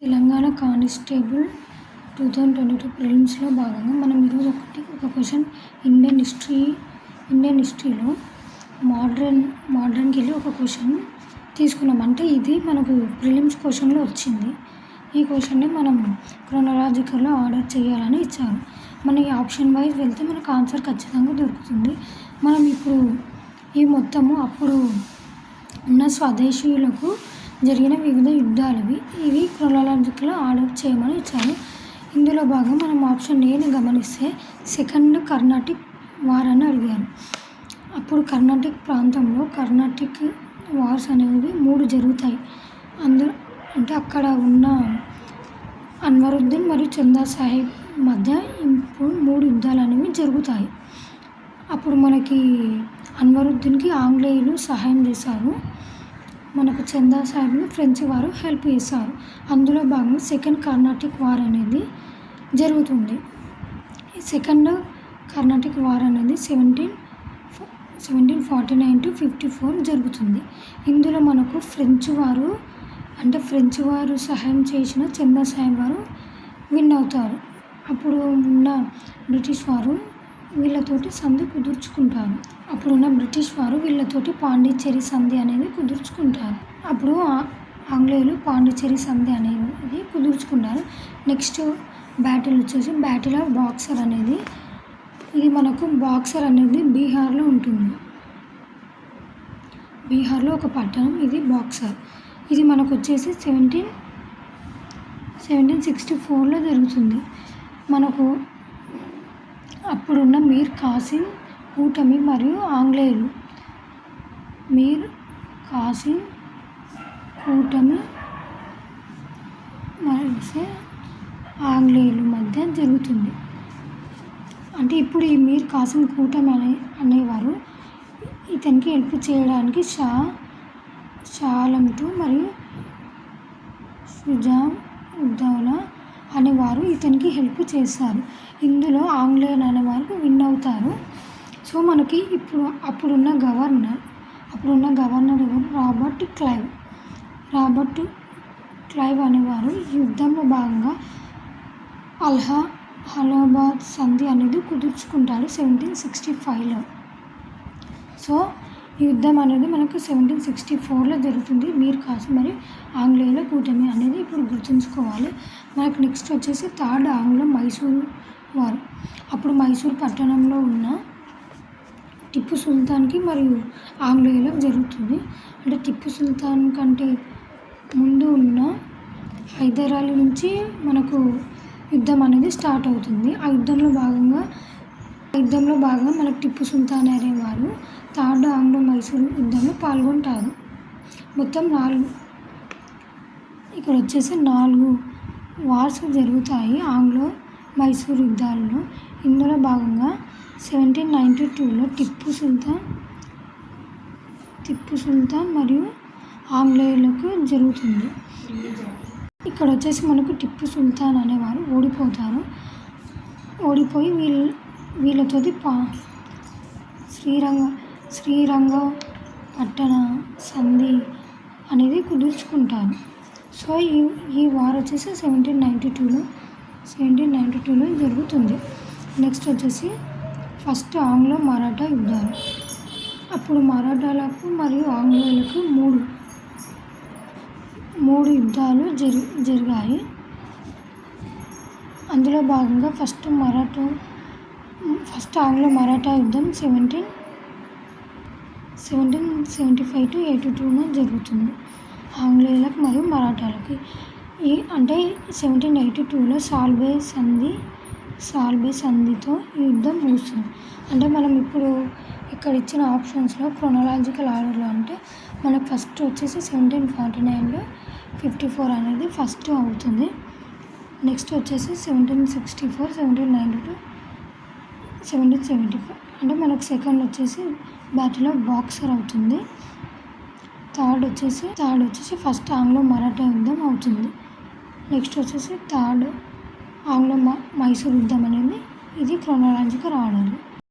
Telangana constable 2022 ప్రిలిమ్స్లో భాగంగా మనం ఈరోజు ఒక క్వశ్చన్ ఇండియన్ హిస్టరీలో మోడ్రన్కి వెళ్ళి ఒక క్వశ్చన్ తీసుకున్నాం. అంటే ఇది మనకు ప్రిలిమ్స్ క్వశ్చన్లో వచ్చింది. ఈ క్వశ్చన్ని మనం క్రోనలాజికల్లో ఆర్డర్ చేయాలని ఇచ్చారు. మన ఈ ఆప్షన్ వైజ్ వెళ్తే మనకు ఆన్సర్ ఖచ్చితంగా దొరుకుతుంది. మనం ఇప్పుడు ఈ మొత్తము అప్పుడు ఉన్న స్వదేశీయులకు జరిగిన వివిధ యుద్ధాలు ఇవి క్రోనలాజికల్లో ఆర్డర్ చేయమని ఇచ్చారు. ఇందులో భాగంగా మనం ఆప్షన్ ఏని గమనిస్తే సెకండ్ కర్ణాటిక్ వార్ అని అడిగారు. అప్పుడు కర్ణాటిక్ ప్రాంతంలో కర్ణాటిక్ వార్స్ అనేవి 3 జరుగుతాయి. అంటే అక్కడ ఉన్న అన్వరుద్దీన్ మరియు చందా సాహిబ్ మధ్య ఇప్పుడు 3 యుద్ధాలు అనేవి జరుగుతాయి. అప్పుడు మనకి అన్వరుద్దీన్కి ఆంగ్లేయులు సహాయం చేశారు. మనకు చందా సాహిబ్ని ఫ్రెంచ్ వారు హెల్ప్ చేశారు. అందులో భాగంగా సెకండ్ కర్ణాటిక్ వార్ అనేది జరుగుతుంది. ఈ సెకండ్ కర్ణాటిక్ వార్ అనేది 1749 to 54 జరుగుతుంది. ఇందులో మనకు ఫ్రెంచ్ వారు సహాయం చేసిన చందా సాహిబ్ వారు విన్ అవుతారు. అప్పుడు ఉన్న బ్రిటిష్ వారు వీళ్ళతోటి సంధి కుదుర్చుకుంటారు. అప్పుడున్న బ్రిటిష్ వారు వీళ్ళతోటి పాండిచ్చేరి సంధి అనేది కుదుర్చుకుంటారు. అప్పుడు ఆంగ్లేయులు పాండిచ్చేరి సంధి అనేది కుదుర్చుకున్నారు. నెక్స్ట్ బ్యాటిల్ వచ్చేసి బ్యాటిల్ ఆఫ్ బాక్సర్ అనేది, ఇది మనకు బాక్సర్ అనేది బీహార్లో ఉంటుంది. బీహార్లో ఒక పట్టణం ఇది బాక్సర్. ఇది మనకు వచ్చేసి 1764లో జరుగుతుంది. మనకు అప్పుడున్న మీర్ కాసిం కూటమి మరియు ఆంగ్లేయులు మీర్ కాసిం కూటమి మరియు ఆంగ్లేయుల మధ్య జరుగుతుంది. అంటే ఇప్పుడు ఈ మీర్ కాసిం కూటమి అనేవారు ఇతనికి హెల్ప్ చేయడానికి షా ఆలం II మరియు షుజా ఉద్దౌలా అనేవారు ఇతనికి హెల్ప్ చేశారు. ఇందులో ఆంగ్లేయులు అనేవారు విన్ అవుతారు. సో మనకి అప్పుడున్న గవర్నర్ ఎవరు? రాబర్ట్ క్లైవ్ అనేవారు యుద్ధంలో భాగంగా అలహాబాద్ సంధి అనేది కుదుర్చుకుంటాడు 1765లో. సో ఈ యుద్ధం అనేది మనకు 1764లో జరుగుతుంది. మీర్ కాసిం మరియు ఆంగ్లేయుల కూటమి అనేది ఇప్పుడు గుర్తుంచుకోవాలి. మనకు నెక్స్ట్ వచ్చేసి థర్డ్ ఆంగ్లో మైసూరు వారు. అప్పుడు మైసూరు పట్టణంలో ఉన్న టిప్పు సుల్తాన్కి మరియు ఆంగ్లేయులకు జరుగుతుంది. అంటే టిప్పు సుల్తాన్ కంటే ముందు ఉన్న హైదర్ అలీ నుంచి మనకు యుద్ధం అనేది స్టార్ట్ అవుతుంది. ఆ యుద్ధంలో భాగంగా మనకు టిప్పు సుల్తాన్ అనేవారు థర్డ్ ఆంగ్లో మైసూరు యుద్ధంలో పాల్గొంటారు. మొత్తం 4 ఇక్కడ వచ్చేసి 4 వార్స్ జరుగుతాయి ఆంగ్లో మైసూరు యుద్ధాలలో. ఇందులో భాగంగా 1792లో టిప్పు సుల్తాన్ మరియు ఆంగ్లేయులకు జరుగుతుంది. ఇక్కడ వచ్చేసి మనకు టిప్పు సుల్తాన్ అనేవారు ఓడిపోయి వీళ్ళతోటి శ్రీరంగపట్టణ సంధి అనేది కుదుర్చుకుంటారు. సో ఈ వార్ వచ్చేసి 1792లో జరుగుతుంది. నెక్స్ట్ వచ్చేసి ఫస్ట్ ఆంగ్లో మరాఠా యుద్ధాలు. అప్పుడు మరాఠాలకు మరియు ఆంగ్లేయులకు 3 యుద్ధాలు జరిగాయి. అందులో భాగంగా ఫస్ట్ ఆంగ్లో మరాఠా యుద్ధం 1775 to 82లో జరుగుతుంది ఆంగ్లేయులకు మరియు మరాఠాలకి. అంటే 1782లో సాల్బే సంధితో ఈ యుద్ధం ముగుస్తుంది. అంటే మనం ఇప్పుడు ఇక్కడ ఇచ్చిన ఆప్షన్స్లో క్రోనలాజికల్ ఆర్డర్లో అంటే మనకు ఫస్ట్ వచ్చేసి 1749లో 54 అనేది ఫస్ట్ అవుతుంది. నెక్స్ట్ వచ్చేసి 1764, 1792, 1775 అంటే మనకు సెకండ్ వచ్చేసి బ్యాటిల్ ఆఫ్ బాక్సర్ అవుతుంది. థర్డ్ వచ్చేసి ఫస్ట్ ఆంగ్లో మరాఠా యుద్ధం అవుతుంది. నెక్స్ట్ వచ్చేసి థర్డ్ ఆంగ్లో మైసూర్ యుద్ధం అనేది ఇది క్రోనలాజికల్ ఆర్డర్.